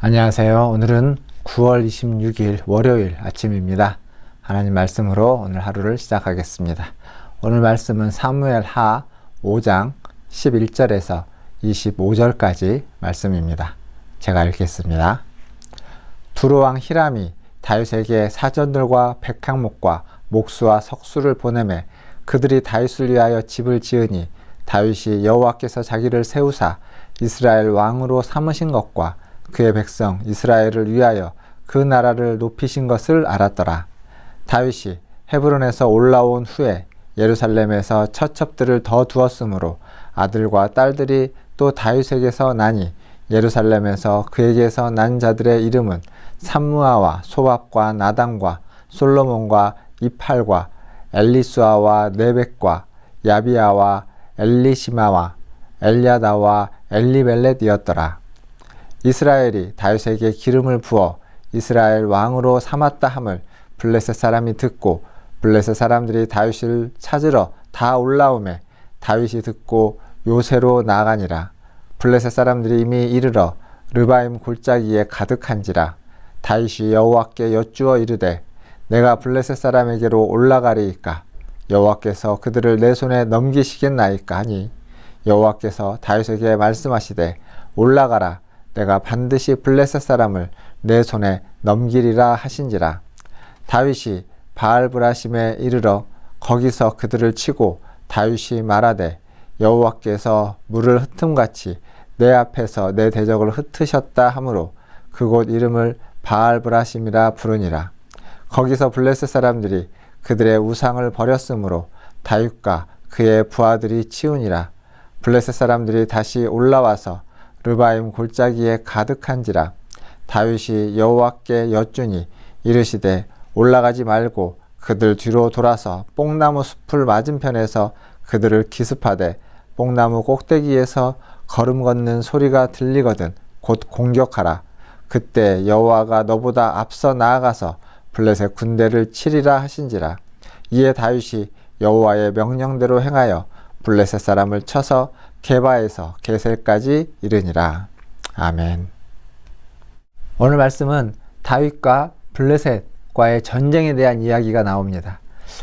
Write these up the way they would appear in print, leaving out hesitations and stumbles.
안녕하세요. 오늘은 9월 26일 월요일 아침입니다. 하나님 말씀으로 오늘 하루를 시작하겠습니다. 오늘 말씀은 사무엘하 5장 11절에서 25절까지 말씀입니다. 제가 읽겠습니다. 두로왕 히람이 다윗에게 사전들과 백향목과 목수와 석수를 보내매 그들이 다윗을 위하여 집을 지으니 다윗이 여호와께서 자기를 세우사 이스라엘 왕으로 삼으신 것과 그의 백성 이스라엘을 위하여 그 나라를 높이신 것을 알았더라. 다윗이 헤브론에서 올라온 후에 예루살렘에서 처첩들을 더 두었으므로 아들과 딸들이 또 다윗에게서 나니 예루살렘에서 그에게서 난 자들의 이름은 삼무아와 소밥과 나단과 솔로몬과 이팔과 엘리수아와 네벡과 야비아와 엘리시마와 엘야다와 엘리벨렛이었더라. 이스라엘이 다윗에게 기름을 부어 이스라엘 왕으로 삼았다 함을 블레셋 사람이 듣고 블레셋 사람들이 다윗을 찾으러 다 올라오매 다윗이 듣고 요새로 나가니라. 블레셋 사람들이 이미 이르러 르바임 골짜기에 가득한지라. 다윗이 여호와께 여쭈어 이르되 내가 블레셋 사람에게로 올라가리이까 여호와께서 그들을 내 손에 넘기시겠나이까 하니 여호와께서 다윗에게 말씀하시되 올라가라. 내가 반드시 블레셋 사람을 내 손에 넘기리라 하신지라. 다윗이 바알브라심에 이르러 거기서 그들을 치고 다윗이 말하되 여호와께서 물을 흩음같이 내 앞에서 내 대적을 흩으셨다 하므로 그곳 이름을 바알브라심이라 부르니라. 거기서 블레셋 사람들이 그들의 우상을 버렸으므로 다윗과 그의 부하들이 치우니라. 블레셋 사람들이 다시 올라와서 르바임 골짜기에 가득한지라. 다윗이 여호와께 여쭈니 이르시되 올라가지 말고 그들 뒤로 돌아서 뽕나무 숲을 맞은편에서 그들을 기습하되 뽕나무 꼭대기에서 걸음 걷는 소리가 들리거든 곧 공격하라. 그때 여호와가 너보다 앞서 나아가서 블레셋 군대를 치리라 하신지라. 이에 다윗이 여호와의 명령대로 행하여 블레셋 사람을 쳐서 게바에서 게셀까지 이르니라. 아멘. 오늘 말씀은 다윗과 블레셋과의 전쟁에 대한 이야기가 나옵니다.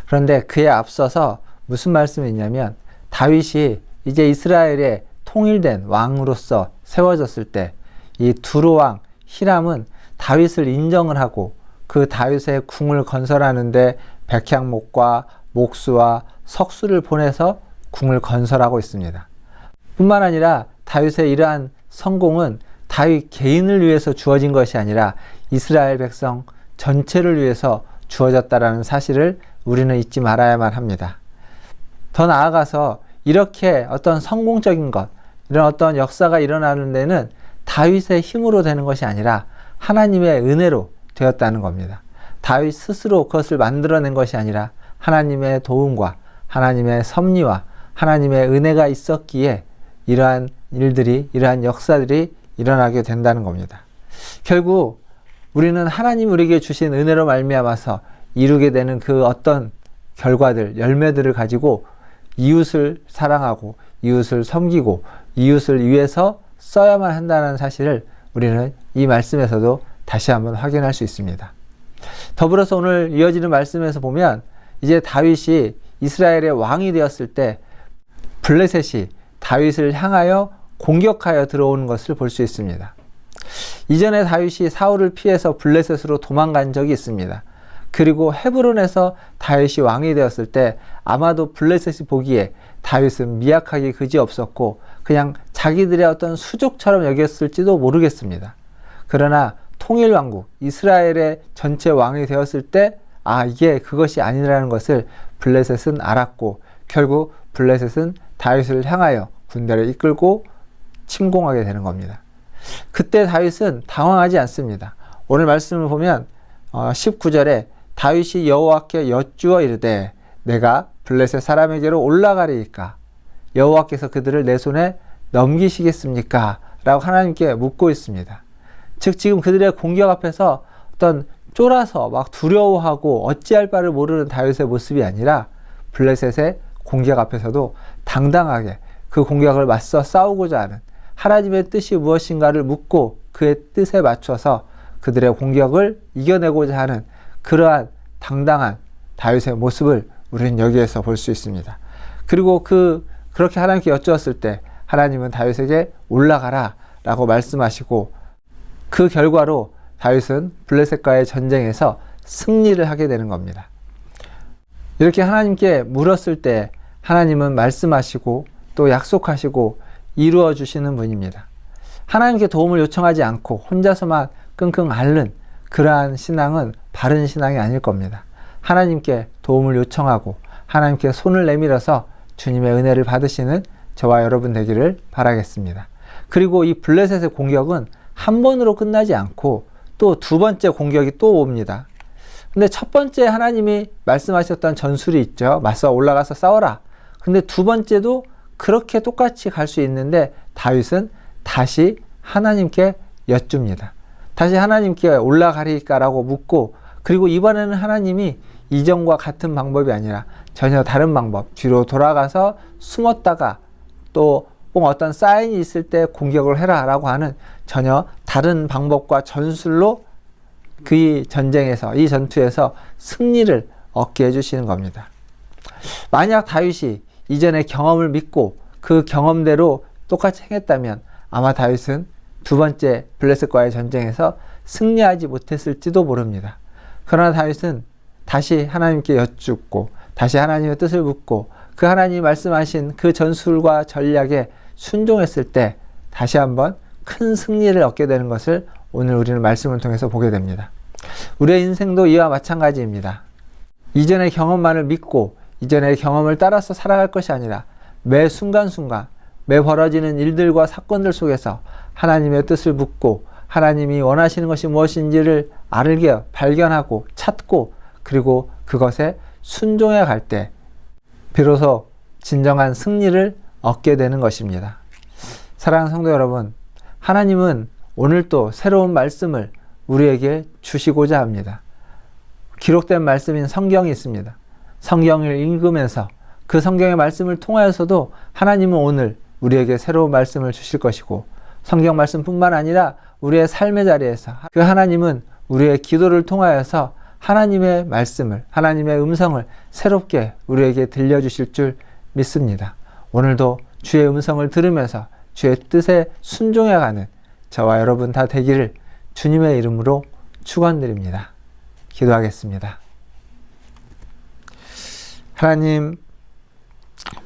그런데 그에 앞서서 무슨 말씀이 있냐면 다윗이 이제 이스라엘의 통일된 왕으로서 세워졌을 때 이 두로왕 히람은 다윗을 인정을 하고 그 다윗의 궁을 건설하는데 백향목과 목수와 석수를 보내서 궁을 건설하고 있습니다. 뿐만 아니라 다윗의 이러한 성공은 다윗 개인을 위해서 주어진 것이 아니라 이스라엘 백성 전체를 위해서 주어졌다는 사실을 우리는 잊지 말아야만 합니다. 더 나아가서 이렇게 어떤 성공적인 것, 이런 어떤 역사가 일어나는 데는 다윗의 힘으로 되는 것이 아니라 하나님의 은혜로 되었다는 겁니다. 다윗 스스로 그것을 만들어낸 것이 아니라 하나님의 도움과 하나님의 섭리와 하나님의 은혜가 있었기에 이러한 일들이, 이러한 역사들이 일어나게 된다는 겁니다. 결국 우리는 하나님 우리에게 주신 은혜로 말미암아서 이루게 되는 그 어떤 결과들, 열매들을 가지고 이웃을 사랑하고 이웃을 섬기고 이웃을 위해서 써야만 한다는 사실을 우리는 이 말씀에서도 다시 한번 확인할 수 있습니다. 더불어서 오늘 이어지는 말씀에서 보면 이제 다윗이 이스라엘의 왕이 되었을 때 블레셋이 다윗을 향하여 공격하여 들어오는 것을 볼 수 있습니다. 이전에 다윗이 사울을 피해서 블레셋으로 도망간 적이 있습니다. 그리고 헤브론에서 다윗이 왕이 되었을 때 아마도 블레셋이 보기에 다윗은 미약하기 그지없었고 그냥 자기들의 어떤 수족처럼 여겼을지도 모르겠습니다. 그러나 통일왕국 이스라엘의 전체 왕이 되었을 때 이게 그것이 아니라는 것을 블레셋은 알았고 결국 블레셋은 다윗을 향하여 군대를 이끌고 침공하게 되는 겁니다. 그때 다윗은 당황하지 않습니다. 오늘 말씀을 보면 19절에 다윗이 여호와께 여쭈어 이르되 내가 블레셋 사람에게로 올라가리이까 여호와께서 그들을 내 손에 넘기시겠습니까? 라고 하나님께 묻고 있습니다. 즉 지금 그들의 공격 앞에서 어떤 쫄아서 막 두려워하고 어찌할 바를 모르는 다윗의 모습이 아니라 블레셋의 공격 앞에서도 당당하게 그 공격을 맞서 싸우고자 하는 하나님의 뜻이 무엇인가를 묻고 그의 뜻에 맞춰서 그들의 공격을 이겨내고자 하는 그러한 당당한 다윗의 모습을 우리는 여기에서 볼 수 있습니다. 그리고 그렇게 하나님께 여쭈었을 때 하나님은 다윗에게 올라가라 라고 말씀하시고, 그 결과로 다윗은 블레셋과의 전쟁에서 승리를 하게 되는 겁니다. 이렇게 하나님께 물었을 때 하나님은 말씀하시고 또 약속하시고 이루어 주시는 분입니다. 하나님께 도움을 요청하지 않고 혼자서만 끙끙 앓는 그러한 신앙은 바른 신앙이 아닐 겁니다. 하나님께 도움을 요청하고 하나님께 손을 내밀어서 주님의 은혜를 받으시는 저와 여러분 되기를 바라겠습니다. 그리고 이 블레셋의 공격은 한 번으로 끝나지 않고 또 두 번째 공격이 또 옵니다. 근데 첫 번째 하나님이 말씀하셨던 전술이 있죠. 맞서 올라가서 싸워라. 근데 두 번째도 그렇게 똑같이 갈 수 있는데 다윗은 다시 하나님께 여쭙니다. 다시 하나님께 올라가리까라고 묻고, 그리고 이번에는 하나님이 이전과 같은 방법이 아니라 전혀 다른 방법, 뒤로 돌아가서 숨었다가 또 어떤 사인이 있을 때 공격을 해라 라고 하는 전혀 다른 방법과 전술로 그 전쟁에서, 이 전투에서 승리를 얻게 해주시는 겁니다. 만약 다윗이 이전의 경험을 믿고 그 경험대로 똑같이 행했다면 아마 다윗은 두 번째 블레셋과의 전쟁에서 승리하지 못했을지도 모릅니다. 그러나 다윗은 다시 하나님께 여쭙고 다시 하나님의 뜻을 묻고 그 하나님이 말씀하신 그 전술과 전략에 순종했을 때 다시 한번 큰 승리를 얻게 되는 것을 오늘 우리는 말씀을 통해서 보게 됩니다. 우리의 인생도 이와 마찬가지입니다. 이전의 경험만을 믿고 이전의 경험을 따라서 살아갈 것이 아니라 매 순간순간 매 벌어지는 일들과 사건들 속에서 하나님의 뜻을 묻고 하나님이 원하시는 것이 무엇인지를 알게 발견하고 찾고 그리고 그것에 순종해 갈 때 비로소 진정한 승리를 얻게 되는 것입니다. 사랑하는 성도 여러분, 하나님은 오늘 또 새로운 말씀을 우리에게 주시고자 합니다. 기록된 말씀인 성경이 있습니다. 성경을 읽으면서 그 성경의 말씀을 통하여서도 하나님은 오늘 우리에게 새로운 말씀을 주실 것이고, 성경 말씀뿐만 아니라 우리의 삶의 자리에서 그 하나님은 우리의 기도를 통하여서 하나님의 말씀을, 하나님의 음성을 새롭게 우리에게 들려주실 줄 믿습니다. 오늘도 주의 음성을 들으면서 주의 뜻에 순종해가는 저와 여러분 다 되기를 주님의 이름으로 축원드립니다. 기도하겠습니다. 하나님,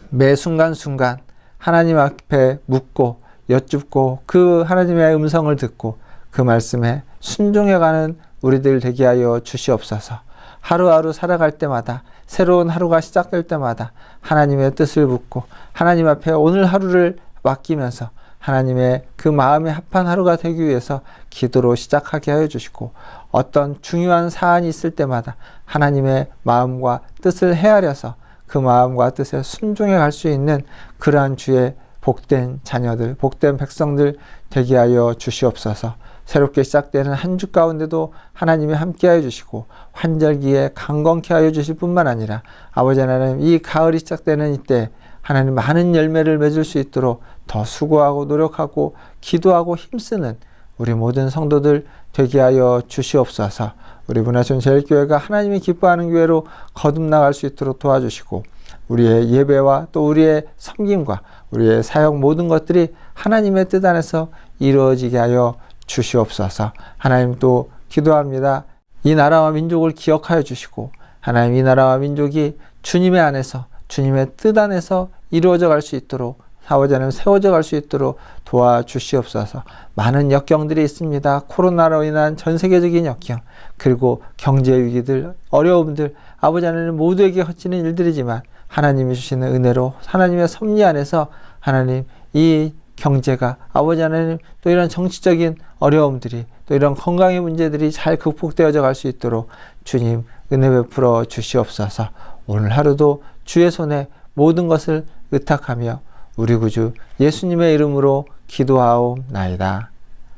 매 순간순간 하나님 앞에 묻고 여쭙고 그 하나님의 음성을 듣고 그 말씀에 순종해가는 우리들 되게 하여 주시옵소서. 하루하루 살아갈 때마다, 새로운 하루가 시작될 때마다 하나님의 뜻을 묻고 하나님 앞에 오늘 하루를 맡기면서 하나님의 그 마음에 합한 하루가 되기 위해서 기도로 시작하게 하여 주시고, 어떤 중요한 사안이 있을 때마다 하나님의 마음과 뜻을 헤아려서 그 마음과 뜻에 순종해 갈 수 있는 그러한 주의 복된 자녀들, 복된 백성들 되게 하여 주시옵소서. 새롭게 시작되는 한 주 가운데도 하나님이 함께 하여 주시고 환절기에 강건케 하여 주실 뿐만 아니라 아버지 하나님, 이 가을이 시작되는 이때 하나님 많은 열매를 맺을 수 있도록 더 수고하고 노력하고 기도하고 힘쓰는 우리 모든 성도들 되게 하여 주시옵소서. 우리 문화촌 제일교회가 하나님이 기뻐하는 교회로 거듭나갈 수 있도록 도와주시고, 우리의 예배와 또 우리의 섬김과 우리의 사역 모든 것들이 하나님의 뜻 안에서 이루어지게 하여 주시옵소서. 하나님, 또 기도합니다. 이 나라와 민족을 기억하여 주시고 하나님, 이 나라와 민족이 주님의 안에서, 주님의 뜻 안에서 이루어져 갈 수 있도록, 아버지 하나님 세워져 갈 수 있도록 도와주시옵소서. 많은 역경들이 있습니다. 코로나로 인한 전 세계적인 역경, 그리고 경제 위기들, 어려움들, 아버지 하나님 모두에게 헛지는 일들이지만 하나님이 주시는 은혜로 하나님의 섭리 안에서 하나님, 이 경제가, 아버지 하나님, 또 이런 정치적인 어려움들이, 또 이런 건강의 문제들이 잘 극복되어져 갈 수 있도록 주님 은혜 베풀어 주시옵소서. 오늘 하루도 주의 손에 모든 것을 의탁하며 우리 구주 예수님의 이름으로 기도하옵나이다.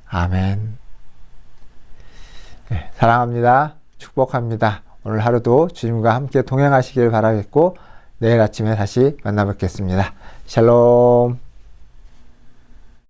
아멘. 네, 사랑합니다. 축복합니다. 오늘 하루도 주님과 함께 동행하시길 바라겠고, 내일 아침에 다시 만나 뵙겠습니다. 샬롬.